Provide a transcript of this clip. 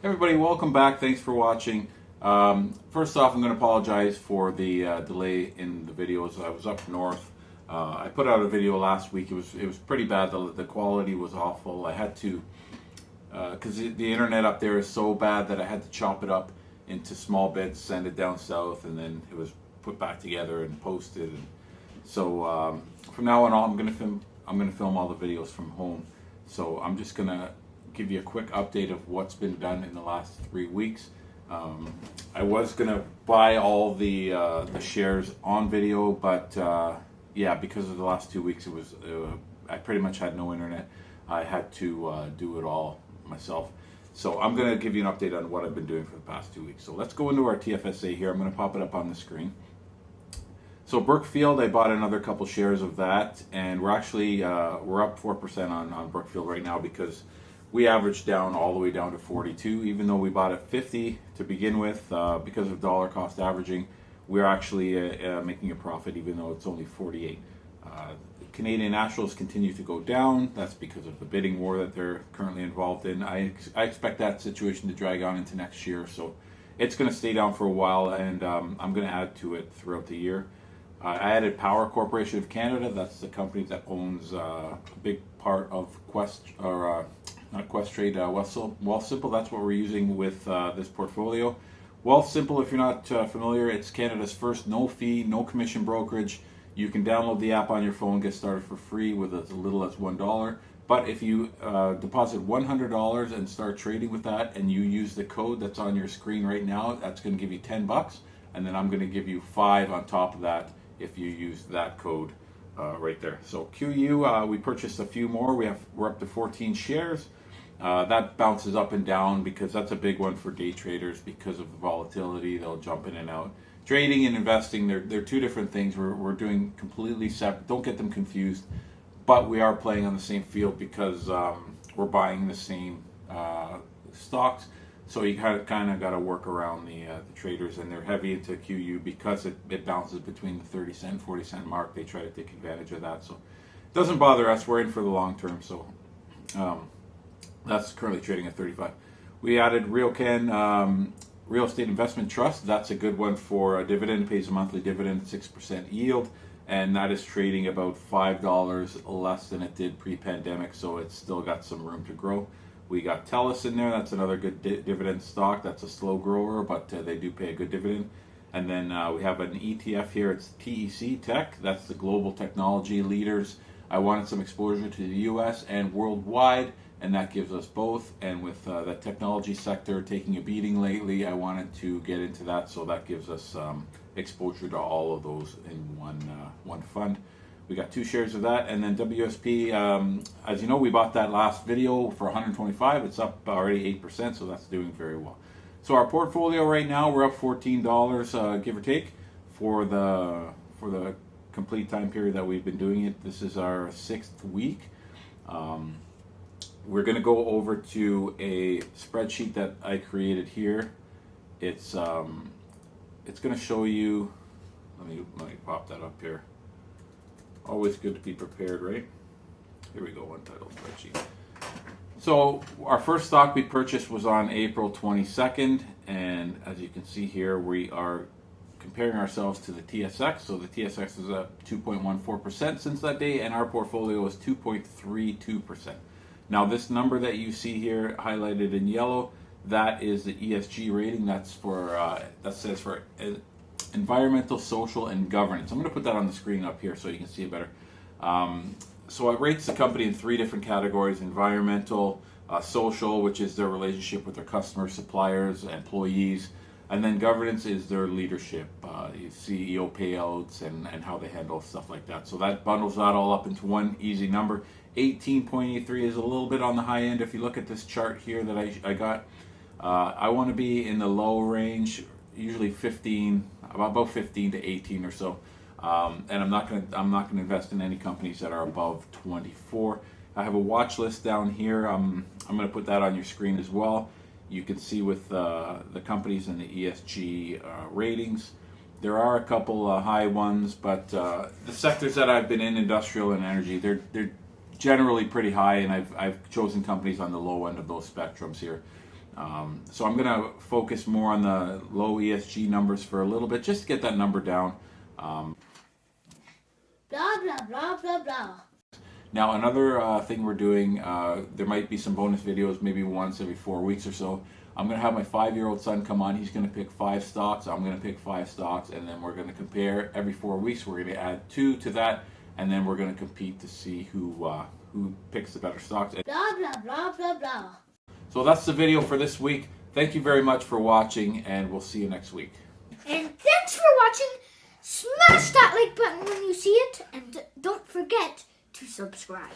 Everybody, welcome back. Thanks for watching. First off, I'm going to apologize for the delay in the videos. I was up north. I put out a video last week. It was pretty bad. The quality was awful. I had to, because the internet up there is so bad that I had to chop it up into small bits, send it down south, and then it was put back together and posted. And so from now on, I'm going to film all the videos from home. So I'm just going to give you a quick update of what's been done in the last 3 weeks. I was gonna buy all the shares on video, but yeah, because of the last 2 weeks, I pretty much had no internet. I had to do it all myself. So I'm gonna give you an update on what I've been doing for the past 2 weeks. So let's go into our TFSA here. I'm gonna pop it up on the screen. So Brookfield, I bought another couple shares of that, and we're actually we're up 4% on Brookfield right now because we averaged down all the way down to 42, even though we bought at 50 to begin with. Because of dollar cost averaging, we're actually making a profit, even though it's only 48. Canadian Nationals continue to go down. That's because of the bidding war that they're currently involved in. I expect that situation to drag on into next year, so it's going to stay down for a while, and I'm going to add to it throughout the year. I added Power Corporation of Canada. That's the company that owns a big part of not Questrade, Wealthsimple. That's what we're using with this portfolio. Wealthsimple, if you're not familiar, it's Canada's first no-fee, no-commission brokerage. You can download the app on your phone, get started for free with as little as $1. But if you deposit $100 and start trading with that, and you use the code that's on your screen right now, that's going to give you $10, and then I'm going to give you $5 on top of that if you use that code right there. So QU, we purchased a few more. We're up to 14 shares. That bounces up and down because that's a big one for day traders because of the volatility. They'll jump in and out. Trading and investing, they're two different things. We're doing completely separate. Don't get them confused. But we are playing on the same field because we're buying the same stocks. So you kind of got to work around the traders, and they're heavy into QU because it bounces between the 30-cent, 40-cent mark. They try to take advantage of that. So it doesn't bother us. We're in for the long term. So that's currently trading at 35. We added RioCan Real Estate Investment Trust. That's a good one for a dividend. It pays a monthly dividend, 6% yield, and that is trading about $5 less than it did pre-pandemic. So it's still got some room to grow. We got TELUS in there. That's another good dividend stock. That's a slow grower, but they do pay a good dividend. And then we have an ETF here. It's TEC Tech. That's the global technology leaders. I wanted some exposure to the U.S. and worldwide, and that gives us both. And with the technology sector taking a beating lately, I wanted to get into that, so that gives us exposure to all of those in one fund. We got 2 shares of that, and then WSP. As you know, we bought that last video for 125. It's up already 8%, so that's doing very well. So our portfolio right now, we're up $14, give or take, for the complete time period that we've been doing it. This is our 6th week. We're going to go over to a spreadsheet that I created here. It's going to show you. Let me pop that up here. Always good to be prepared, right? Here we go, one title spreadsheet. So our first stock we purchased was on April 22nd, and as you can see here, we are comparing ourselves to the TSX. So the TSX is up 2.14% since that day, and our portfolio is 2.32%. Now this number that you see here highlighted in yellow, that is the ESG rating. That's for that says for environmental, social, and governance. I'm going to put that on the screen up here so you can see it better. So it rates the company in 3 different categories: environmental, social, which is their relationship with their customers, suppliers, employees, and then governance is their leadership, CEO payouts, and how they handle stuff like that. So that bundles that all up into one easy number. 18.83 is a little bit on the high end. If you look at this chart here that I got, I want to be in the low range, usually 15, about 15 to 18 or so. And I'm not gonna invest in any companies that are above 24. I have a watch list down here. I'm gonna put that on your screen as well. You can see with the companies and the ESG ratings. There are a couple high ones, but the sectors that I've been in, industrial and energy, they're generally pretty high, and I've chosen companies on the low end of those spectrums here. So I'm going to focus more on the low ESG numbers for a little bit, just to get that number down. Blah, blah, blah, blah, blah. Now, another thing we're doing, there might be some bonus videos, maybe once every 4 weeks or so. I'm going to have my 5-year-old son come on. He's going to pick 5 stocks. I'm going to pick 5 stocks, and then we're going to compare every 4 weeks. We're going to add 2 to that, and then we're going to compete to see who picks the better stocks. Blah, blah, blah, blah, blah. So that's the video for this week. Thank you very much for watching, and we'll see you next week. And thanks for watching. Smash that like button when you see it, and don't forget to subscribe.